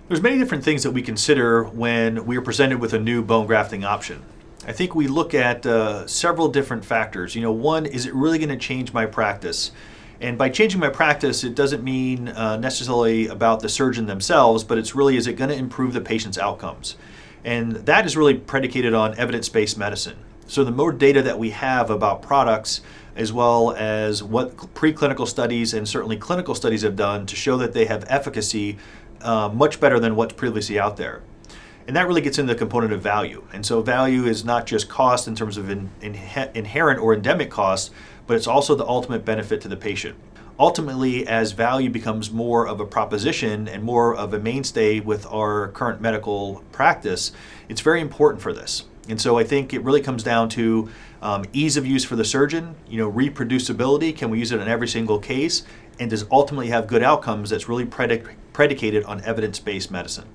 There's many different things that we consider when we are presented with a new bone grafting option. I think we look at several different factors. One, is it really going to change my practice? And by changing my practice, it doesn't mean necessarily about the surgeon themselves, but it's really, is it going to improve the patient's outcomes? And that is really predicated on evidence-based medicine. So the more data that we have about products, as well as what preclinical studies and certainly clinical studies have done to show that they have efficacy much better than what's previously out there. And that really gets into the component of value. And so value is not just cost in terms of inherent or endemic cost, but it's also the ultimate benefit to the patient. Ultimately, as value becomes more of a proposition and more of a mainstay with our current medical practice, it's very important for this. And so I think it really comes down to ease of use for the surgeon, reproducibility, can we use it in every single case, and does ultimately have good outcomes that's really predicated on evidence-based medicine.